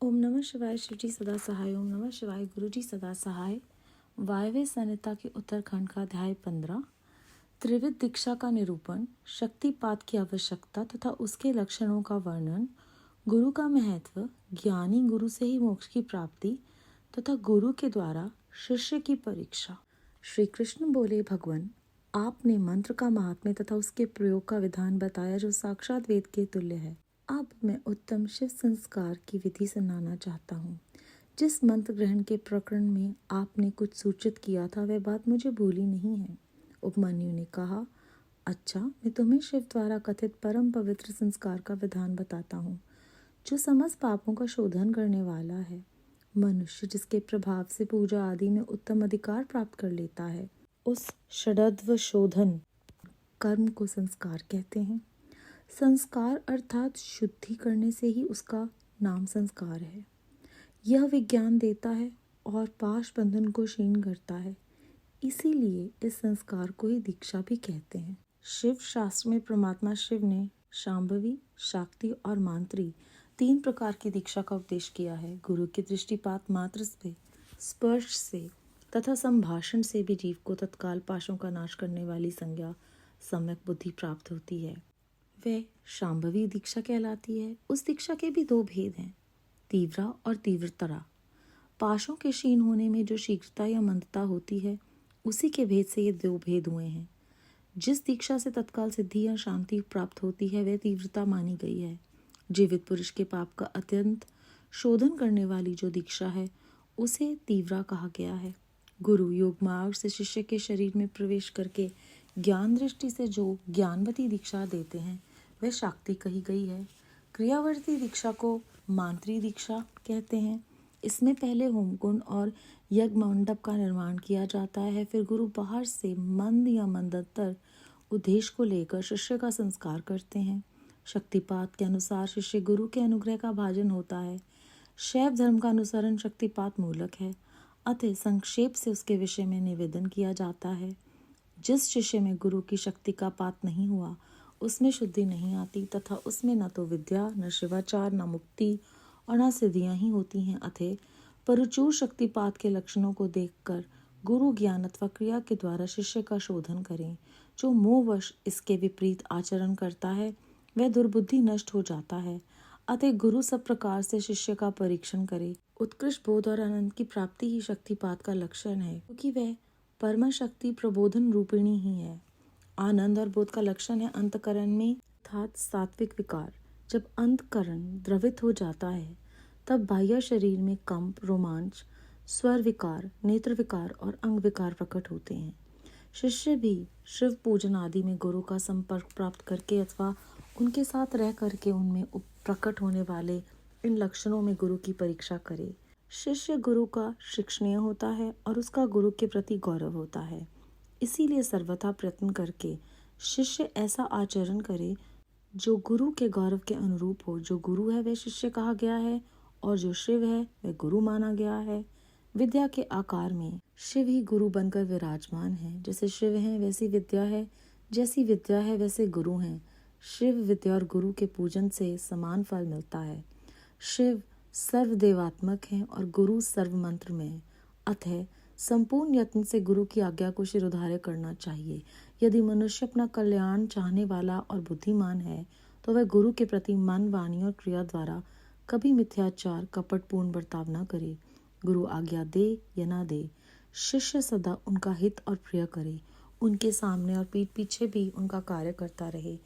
ओम नमः शिवाय। शिव जी सदा सहाय। ओम नमः शिवाय। गुरु जी सदा सहाय। वायव्य संहिता के उत्तरखंड का अध्याय 15। त्रिविध दीक्षा का निरूपण, शक्तिपात की आवश्यकता तथा उसके लक्षणों का वर्णन, गुरु का महत्व, ज्ञानी गुरु से ही मोक्ष की प्राप्ति तथा गुरु के द्वारा शिष्य की परीक्षा। श्री कृष्ण बोले, भगवान, आपने मंत्र का महात्म्य तथा उसके प्रयोग का विधान बताया जो साक्षात वेद के तुल्य है। अब मैं उत्तम शिव संस्कार की विधि सुनाना चाहता हूँ। जिस मंत्र ग्रहण के प्रकरण में आपने कुछ सूचित किया था वह बात मुझे भूली नहीं है। उपमन्यु ने कहा, अच्छा, मैं तुम्हें शिव द्वारा कथित परम पवित्र संस्कार का विधान बताता हूँ जो समस्त पापों का शोधन करने वाला है। मनुष्य जिसके प्रभाव से पूजा आदि में उत्तम अधिकार प्राप्त कर लेता है उस षडत्व शोधन कर्म को संस्कार कहते हैं। संस्कार अर्थात शुद्धि करने से ही उसका नाम संस्कार है। यह विज्ञान देता है और पाश बंधन को क्षीण करता है। इसीलिए इस संस्कार को ही दीक्षा भी कहते हैं। शिव शास्त्र में परमात्मा शिव ने शांभवी, शाक्ति और मांत्री 3 प्रकार की दीक्षा का उपदेश किया है। गुरु की दृष्टिपात मात्र से, स्पर्श से तथा संभाषण से भी जीव को तत्काल पाशों का नाश करने वाली संज्ञा सम्यक बुद्धि प्राप्त होती है। वह शांभवी दीक्षा कहलाती है। उस दीक्षा के भी 2 भेद हैं, तीव्रा और तीव्रतरा। पाशों के क्षीण होने में जो शीघ्रता या मंदता होती है उसी के भेद से ये 2 भेद हुए हैं। जिस दीक्षा से तत्काल सिद्धि या शांति प्राप्त होती है वह तीव्रता मानी गई है। जीवित पुरुष के पाप का अत्यंत शोधन करने वाली जो दीक्षा है उसे तीव्रा कहा गया है। गुरु योग मार्ग से शिष्य के शरीर में प्रवेश करके ज्ञान दृष्टि से जो ज्ञानवती दीक्षा देते हैं वह शाक्ति कही गई है। क्रियावर्ती दीक्षा को मांत्री दीक्षा कहते हैं। इसमें पहले होमकुंड और यज्ञ मंडप का निर्माण किया जाता है। फिर गुरु बाहर से मंद या मंदतर उद्देश्य को लेकर शिष्य का संस्कार करते हैं। शक्तिपात के अनुसार शिष्य गुरु के अनुग्रह का भाजन होता है। शैव धर्म का अनुसरण शक्तिपात मूलक है, अतः संक्षेप से उसके विषय में निवेदन किया जाता है। जिस शिष्य में गुरु की शक्ति का पात नहीं हुआ उसमें शुद्धि नहीं आती तथा उसमें न तो विद्या, न शिवाचार, न मुक्ति और न सिद्धियां ही होती हैं। अतः परचूर शक्तिपात के लक्षणों को देखकर गुरु ज्ञान अथवा क्रिया के द्वारा शिष्य का शोधन करें। जो मोहवश इसके विपरीत आचरण करता है वह दुर्बुद्धि नष्ट हो जाता है। अतः गुरु सब प्रकार से शिष्य का परीक्षण करे। उत्कृष्ट बोध और आनंद की प्राप्ति ही शक्तिपात का लक्षण है, क्योंकि वह परम शक्ति प्रबोधन रूपिणी ही है। आनंद और बोध का लक्षण है अंतकरण में अर्थात सात्विक विकार। जब अंतकरण द्रवित हो जाता है तब बाह्य शरीर में कंप, रोमांच, स्वर विकार, नेत्र विकार और अंग विकार प्रकट होते हैं। शिष्य भी शिव पूजन आदि में गुरु का संपर्क प्राप्त करके अथवा उनके साथ रह करके उनमें प्रकट होने वाले इन लक्षणों में गुरु की परीक्षा करे। शिष्य गुरु का शिक्षणीय होता है और उसका गुरु के प्रति गौरव होता है। इसीलिए सर्वथा प्रयत्न करके शिष्य ऐसा आचरण करे जो गुरु के गौरव के अनुरूप हो। जो गुरु है वह शिष्य कहा गया है और जो शिव है वह गुरु माना गया है। विद्या के आकार में शिव ही गुरु बनकर विराजमान है। जैसे शिव है वैसी विद्या है, जैसी विद्या है वैसे गुरु हैं। शिव विद्या और गुरु के पूजन से समान फल मिलता है। शिव सर्वदेवात्मक है और गुरु सर्व मंत्र में है। अतः संपूर्ण यत्न से गुरु की आज्ञा को शिरोधार्य करना चाहिए। यदि मनुष्य अपना कल्याण चाहने वाला और बुद्धिमान है तो वह गुरु के प्रति मन, वाणी और क्रिया द्वारा कभी मिथ्याचार, कपटपूर्ण बर्ताव न करे। गुरु आज्ञा दे या ना दे, शिष्य सदा उनका हित और प्रिय करे। उनके सामने और पीठ पीछे भी उनका कार्य करता रहे।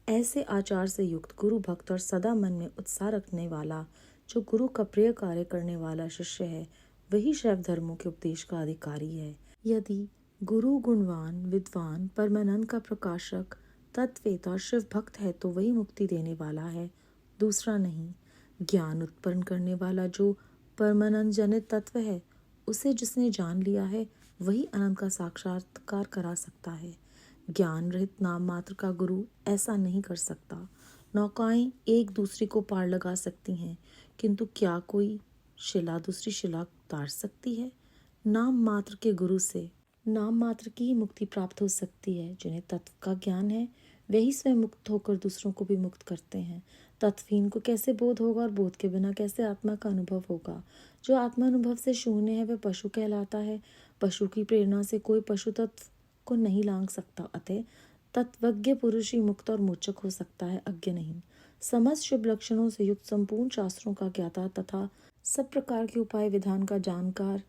ऐसे आचार से युक्त गुरु भक्त और सदा मन में उत्साह रखने वाला जो गुरु का प्रिय कार्य करने वाला शिष्य है वही शैव धर्मों के उपदेश का अधिकारी है। यदि गुरु गुणवान, विद्वान, परमानंद का प्रकाशक, तत्वेता और शिव भक्त है तो वही मुक्ति देने वाला है, दूसरा नहीं। ज्ञान उत्पन्न करने वाला जो परमानंद जनित तत्व है उसे जिसने जान लिया है वही अनंत का साक्षात्कार करा सकता है। ज्ञान रहित नाम मात्र का गुरु ऐसा नहीं कर सकता। नौकाएं एक दूसरे को पार लगा सकती हैं, किंतु क्या कोई शिला दूसरी शिला उतार सकती है? नाम मात्र के गुरु से नाम मात्र की ही मुक्ति प्राप्त हो सकती है। जिन्हें तत्व का ज्ञान है वही स्वयं मुक्त होकर दूसरों को भी मुक्त करते हैं। तत्वहीन को कैसे बोध होगा और बोध के बिना कैसे आत्मा का अनुभव होगा? जो आत्मानुभव से शून्य है वह पशु कहलाता है। पशु की प्रेरणा से कोई पशु तत्व को नहीं लांघ सकता। अतः तत्वज्ञ पुरुष ही मुक्त और मोचक हो सकता है, अज्ञ नहीं। समस्त शुभ लक्षणों से युक्त संपूर्ण शास्त्रों का ज्ञाता तथा सब प्रकार के उपाय विधान का जानकार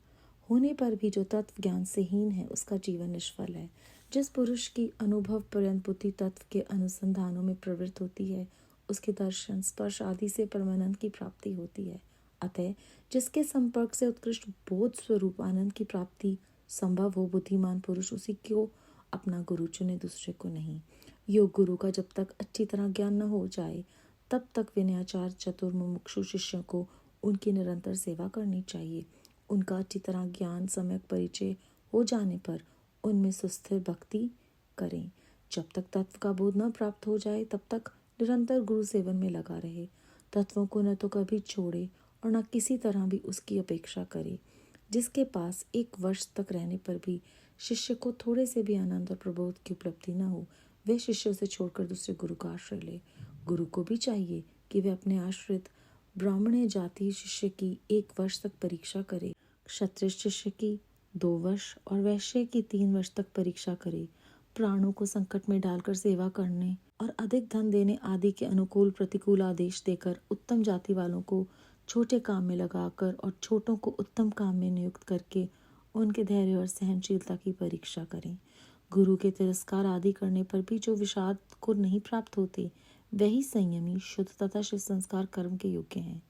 होने पर भी जो तत्व ज्ञान से हीन है उसका जीवन निष्फल है। जिस पुरुष की अनुभव पर्यंत बुद्धि तत्व के अनुसंधानों में प्रवृत्त होती है उसके दर्शन स्पर्श आदि से परमानंद की प्राप्ति होती है। अतः जिसके संपर्क से उत्कृष्ट बोध स्वरूप आनंद की प्राप्ति संभव हो, बुद्धिमान पुरुष उसी को अपना गुरु चुने, दूसरे को नहीं। योग गुरु का जब तक अच्छी तरह ज्ञान न हो जाए तब तक विनयाचार चतुर मुमुक्षु शिष्यों को उनकी निरंतर सेवा करनी चाहिए। उनका अच्छी तरह ज्ञान सम्यक परिचय हो जाने पर उनमें सुस्थिर भक्ति करें। जब तक तत्व का बोध न प्राप्त हो जाए तब तक निरंतर गुरु सेवन में लगा रहे। तत्वों को न तो कभी छोड़े और न किसी तरह भी उसकी अपेक्षा करे। जिसके पास 1 वर्ष तक रहने पर भी शिष्य को थोड़े से भी आनंद और प्रबोध की उपलब्धि न हो, वे शिष्य से छोड़कर दूसरे गुरु का आश्रय ले। गुरु को भी चाहिए कि वे अपने आश्रित ब्राह्मण जाति शिष्य की 1 वर्ष तक परीक्षा करे, क्षत्रिय शिष्य की 2 वर्ष और वैश्य की 3 वर्ष तक परीक्षा करे। प्राणों को संकट में डालकर सेवा करने और अधिक धन देने आदि के अनुकूल प्रतिकूल आदेश देकर उत्तम जाति वालों को छोटे काम में लगाकर और छोटों को उत्तम काम में नियुक्त करके उनके धैर्य और सहनशीलता की परीक्षा करें। गुरु के तिरस्कार आदि करने पर भी जो विषाद को नहीं प्राप्त होते वही संयमी शुद्ध तथा शिव संस्कार कर्म के योग्य हैं।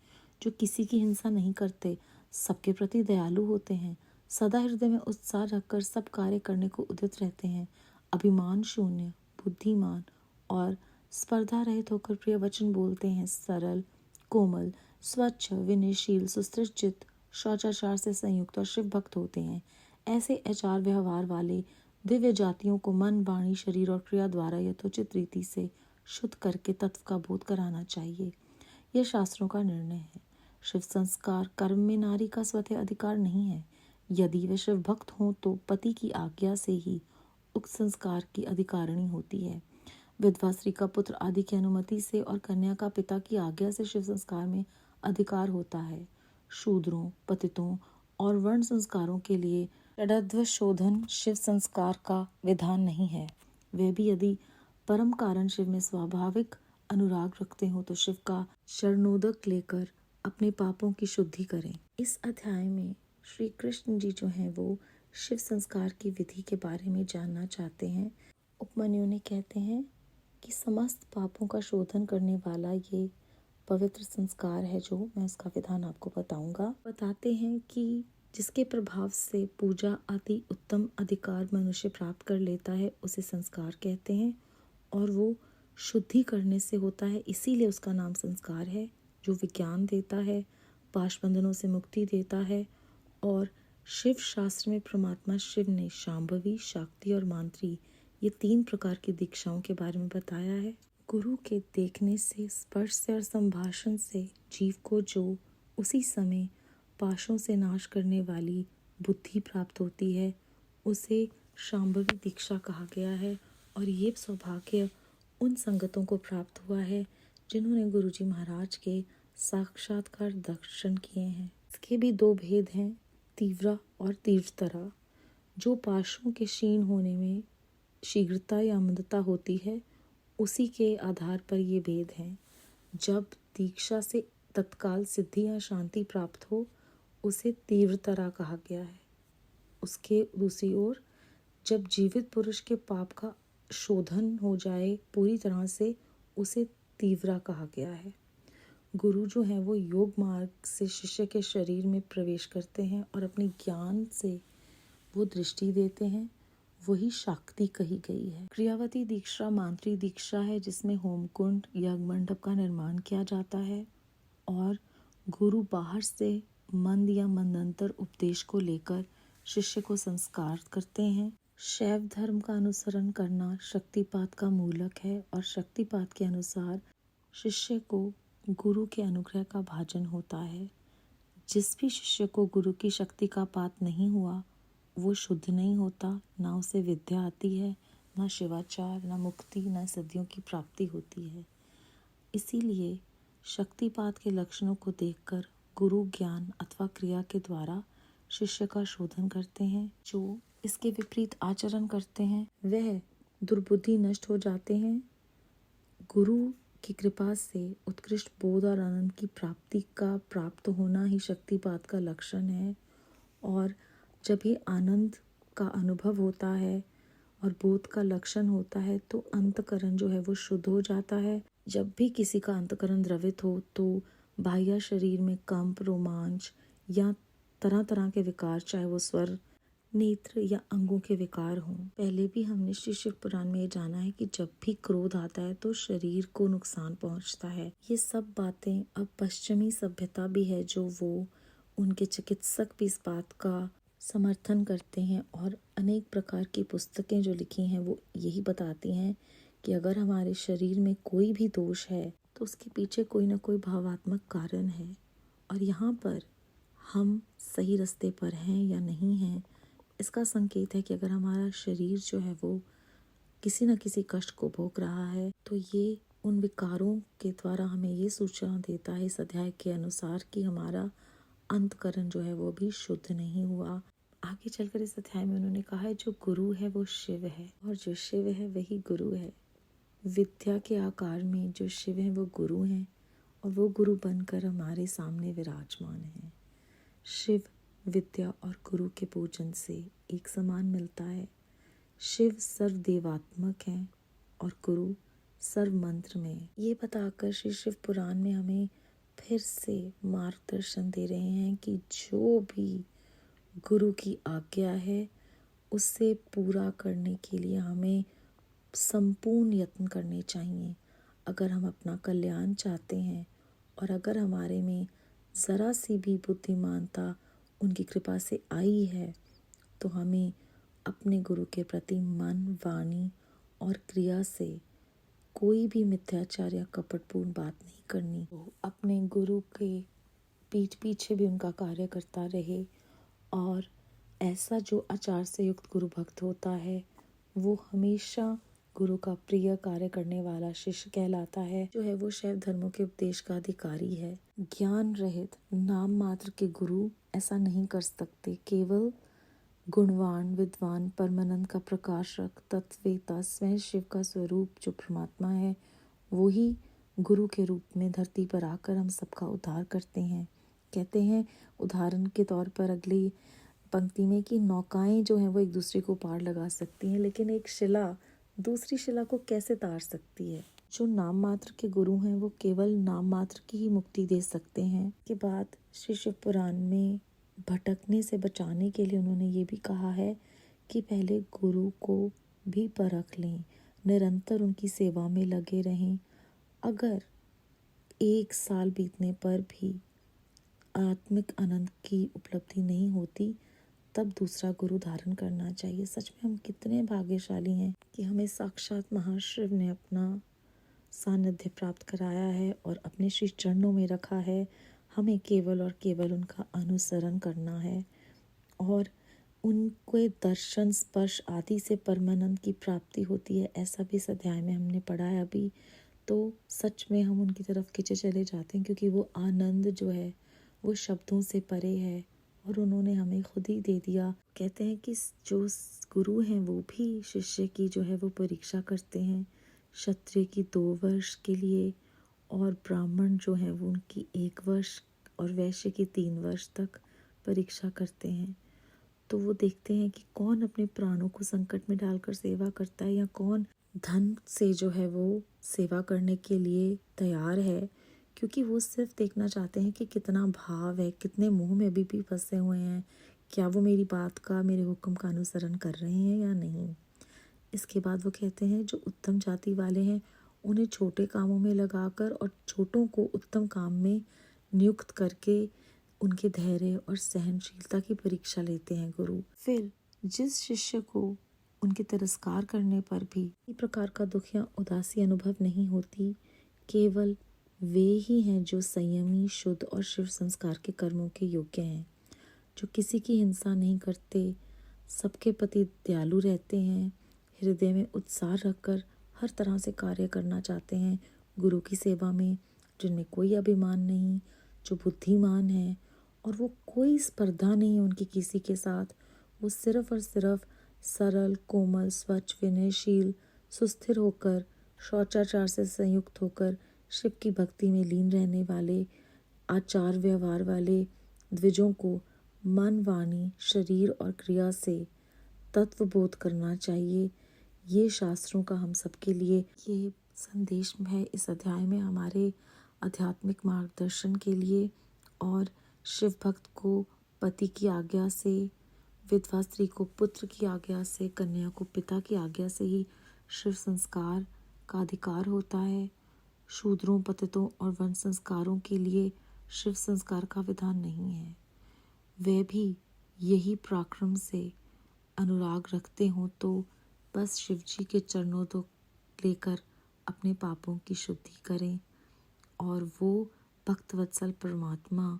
जो किसी की हिंसा नहीं करते, सबके प्रति दयालु होते हैं, सदा हृदय में उत्साह रखकर सब कार्य करने को उद्यत रहते हैं, अभिमान शून्य, बुद्धिमान और स्पर्धा रहित होकर प्रिय वचन बोलते हैं, सरल, कोमल, स्वच्छ, विनयशील, सुसज्जित, शौचाचार से संयुक्त और शिव भक्त होते हैं। ऐसे आचार व्यवहार वाले दिव्य जातियों को मन, वाणी, शरीर और क्रिया द्वारा यथोचित रीति से शुद्ध करके तत्व का बोध कराना चाहिए। यह शास्त्रों का निर्णय है। शिव संस्कार कर्म में नारी का स्वतः अधिकार नहीं है। यदि वे शिव भक्त हों तो पति की आज्ञा से ही उक्त संस्कार की अधिकारिणी होती है। विधवा स्त्री का पुत्र आदि की अनुमति से और कन्या का पिता की आज्ञा से शिव संस्कार में अधिकार होता है। शूद्रों, पतितों और वर्ण संस्कारों के लिए षडध्व शोधन शिव संस्कार का विधान नहीं है। वे भी यदि परम कारण शिव में स्वाभाविक अनुराग रखते हो तो शिव का शरणोदक लेकर अपने पापों की शुद्धि करें। इस अध्याय में श्री कृष्ण जी जो हैं वो शिव संस्कार की विधि के बारे में जानना चाहते हैं। उपमन्यु ने कहते हैं कि समस्त पापों का शोधन करने वाला ये पवित्र संस्कार है जो मैं उसका विधान आपको बताऊंगा। बताते हैं कि जिसके प्रभाव से पूजा आदि उत्तम अधिकार मनुष्य प्राप्त कर लेता है उसे संस्कार कहते हैं और वो शुद्धि करने से होता है, इसीलिए उसका नाम संस्कार है। जो विज्ञान देता है, पाशबंधनों से मुक्ति देता है और शिव शास्त्र में परमात्मा शिव ने शांभवी, शाक्ति और मांत्री ये 3 प्रकार की दीक्षाओं के बारे में बताया है। गुरु के देखने से, स्पर्श से और संभाषण से जीव को जो उसी समय पाशों से नाश करने वाली बुद्धि प्राप्त होती है उसे शांभवी दीक्षा कहा गया है। और ये सौभाग्य उन संगतों को प्राप्त हुआ है जिन्होंने गुरुजी महाराज के साक्षात्कार दर्शन किए हैं। इसके भी 2 भेद हैं, तीव्रा और तीव्रतरा। जो पाशों के क्षीण होने में शीघ्रता या मंदता होती है उसी के आधार पर ये भेद हैं। जब दीक्षा से तत्काल सिद्धि या शांति प्राप्त हो उसे तीव्रतरा कहा गया है। उसके दूसरी ओर जब जीवित पुरुष के पाप का शोधन हो जाए पूरी तरह से उसे तीव्रा कहा गया है। गुरु जो हैं वो योग मार्ग से शिष्य के शरीर में प्रवेश करते हैं और अपने ज्ञान से वो दृष्टि देते हैं, वही शाक्ति कही गई है। क्रियावती दीक्षा मांत्री दीक्षा है जिसमें होमकुंड यज्ञ मंडप का निर्माण किया जाता है और गुरु बाहर से मंद या मंदंतर उपदेश को लेकर शिष्य को संस्कार करते हैं। शैव धर्म का अनुसरण करना शक्तिपात का मूलक है और शक्तिपात के अनुसार शिष्य को गुरु के अनुग्रह का भाजन होता है। जिस भी शिष्य को गुरु की शक्ति का पात नहीं हुआ वो शुद्ध नहीं होता, ना उसे विद्या आती है, न शिवाचार, न मुक्ति, न सिद्धियों की प्राप्ति होती है। इसीलिए शक्तिपात के लक्षणों को देखकर गुरु ज्ञान अथवा क्रिया के द्वारा शिष्य का शोधन करते हैं। जो इसके विपरीत आचरण करते हैं वह दुर्बुद्धि नष्ट हो जाते हैं। गुरु की कृपा से उत्कृष्ट बोध और आनंद की प्राप्ति का प्राप्त होना ही शक्तिपात का लक्षण है। और जब ये आनंद का अनुभव होता है और बोध का लक्षण होता है तो अंतकरण जो है वो शुद्ध हो जाता है। जब भी किसी का अंतकरण द्रवित हो तो बाह्य शरीर में कंप, रोमांच या तरह तरह के विकार, चाहे वो स्वर, नेत्र या अंगों के विकार हों। पहले भी हमने श्री शिव पुराण में ये जाना है कि जब भी क्रोध आता है तो शरीर को नुकसान पहुंचता है। ये सब बातें अब पश्चिमी सभ्यता भी है जो वो उनके चिकित्सक भी इस बात का समर्थन करते हैं और अनेक प्रकार की पुस्तकें जो लिखी हैं वो यही बताती हैं कि अगर हमारे शरीर में कोई भी दोष है तो उसके पीछे कोई ना कोई भावात्मक कारण है। और यहाँ पर हम सही रास्ते पर हैं या नहीं हैं, इसका संकेत है कि अगर हमारा शरीर जो है वो किसी न किसी कष्ट को भोग रहा है तो ये उन विकारों के द्वारा हमें ये सूचना देता है इस अध्याय के अनुसार कि हमारा अंतकरण जो है वो भी शुद्ध नहीं हुआ। आगे चलकर इस अध्याय में उन्होंने कहा है जो गुरु है वो शिव है और जो शिव है वही गुरु है। विद्या के आकार में जो शिव है वो गुरु हैं और वो गुरु बनकर हमारे सामने विराजमान हैं। शिव विद्या और गुरु के पूजन से एक समान मिलता है। शिव सर्वदेवात्मक हैं और गुरु सर्व मंत्र में। ये बताकर श्री शिव पुराण में हमें फिर से मार्गदर्शन दे रहे हैं कि जो भी गुरु की आज्ञा है उसे पूरा करने के लिए हमें संपूर्ण यत्न करने चाहिए। अगर हम अपना कल्याण चाहते हैं और अगर हमारे में ज़रा सी भी बुद्धिमानता उनकी कृपा से आई है तो हमें अपने गुरु के प्रति मन, वाणी और क्रिया से कोई भी मिथ्याचार या कपटपूर्ण बात नहीं करनी। तो अपने गुरु के पीठ पीछे भी उनका कार्य करता रहे और ऐसा जो आचार से युक्त गुरु भक्त होता है वो हमेशा गुरु का प्रिय कार्य करने वाला शिष्य कहलाता है। जो है वो शैव धर्मों के उपदेश का अधिकारी है। ज्ञान रहित नाम मात्र के गुरु ऐसा नहीं कर सकते। केवल गुणवान, विद्वान, परमानंद का प्रकाशक, तत्ववेता, स्वयं शिव का स्वरूप जो परमात्मा है वो ही गुरु के रूप में धरती पर आकर हम सबका उद्धार करते हैं। कहते हैं उदाहरण के तौर पर अगली पंक्ति में कि नौकाएं जो हैं वो एक दूसरे को पार लगा सकती हैं लेकिन एक शिला दूसरी शिला को कैसे तार सकती है। जो नाम मात्र के गुरु हैं वो केवल नाम मात्र की ही मुक्ति दे सकते हैं। के बाद श्री शिव पुराण में भटकने से बचाने के लिए उन्होंने ये भी कहा है कि पहले गुरु को भी परख लें, निरंतर उनकी सेवा में लगे रहें। अगर 1 साल बीतने पर भी आत्मिक आनंद की उपलब्धि नहीं होती तब दूसरा गुरु धारण करना चाहिए। सच में हम कितने भाग्यशाली हैं कि हमें साक्षात महाशिव ने अपना सानिध्य प्राप्त कराया है और अपने श्री चरणों में रखा है। हमें केवल और केवल उनका अनुसरण करना है और उनके दर्शन, स्पर्श आदि से परमानंद की प्राप्ति होती है। ऐसा भी इस अध्याय में हमने पढ़ा है अभी। तो सच में हम उनकी तरफ खींचे चले जाते हैं क्योंकि वो आनंद जो है वो शब्दों से परे है और उन्होंने हमें खुद ही दे दिया। कहते हैं कि जो गुरु हैं वो भी शिष्य की जो है वो परीक्षा करते हैं। क्षत्रिय की 2 वर्ष के लिए और ब्राह्मण जो है वो उनकी 1 वर्ष और वैश्य की 3 वर्ष तक परीक्षा करते हैं। तो वो देखते हैं कि कौन अपने प्राणों को संकट में डालकर सेवा करता है या कौन धन से जो है वो सेवा करने के लिए तैयार है, क्योंकि वो सिर्फ देखना चाहते हैं कि कितना भाव है, कितने मोह में अभी भी फंसे हुए हैं, क्या वो मेरी बात का, मेरे हुक्म का अनुसरण कर रहे हैं या नहीं। इसके बाद वो कहते हैं जो उत्तम जाति वाले हैं उन्हें छोटे कामों में लगाकर और छोटों को उत्तम काम में नियुक्त करके उनके धैर्य और सहनशीलता की परीक्षा लेते हैं गुरु। फिर जिस शिष्य को उनके तिरस्कार करने पर भी किसी प्रकार का दुख या उदासी अनुभव नहीं होती, केवल वे ही हैं जो संयमी, शुद्ध और शिव संस्कार के कर्मों के योग्य हैं, जो किसी की हिंसा नहीं करते, सबके प्रति दयालु रहते हैं, हृदय में उत्साह रखकर हर तरह से कार्य करना चाहते हैं गुरु की सेवा में, जिनमें कोई अभिमान नहीं, जो बुद्धिमान है और वो कोई स्पर्धा नहीं उनकी किसी के साथ। वो सिर्फ और सिर्फ सरल, कोमल, स्वच्छ, विनयशील, सुस्थिर होकर, शौचाचार से संयुक्त होकर शिव की भक्ति में लीन रहने वाले, आचार व्यवहार वाले द्विजों को मन, वाणी, शरीर और क्रिया से तत्वबोध करना चाहिए। ये शास्त्रों का हम सबके लिए ये संदेश है इस अध्याय में, हमारे आध्यात्मिक मार्गदर्शन के लिए। और शिव भक्त को पति की आज्ञा से, विधवा स्त्री को पुत्र की आज्ञा से, कन्या को पिता की आज्ञा से ही शिव संस्कार का अधिकार होता है। शूद्रों, पतितों और वंश संस्कारों के लिए शिव संस्कार का विधान नहीं है। वे भी यही पराक्रम से अनुराग रखते हों तो बस शिव जी के चरणों तो लेकर अपने पापों की शुद्धि करें, और वो भक्तवत्सल परमात्मा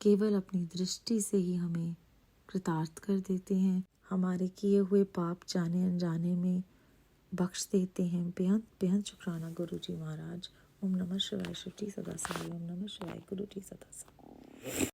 केवल अपनी दृष्टि से ही हमें कृतार्थ कर देते हैं। हमारे किए हुए पाप जाने अनजाने में बख्श देते हैं। बेहद बेहद शुक्राना गुरु जी महाराज। ओम नमः शिवाय। शिव जी सदा सहाय। ओम नमः शिवाय। गुरु जी सदा सहाय।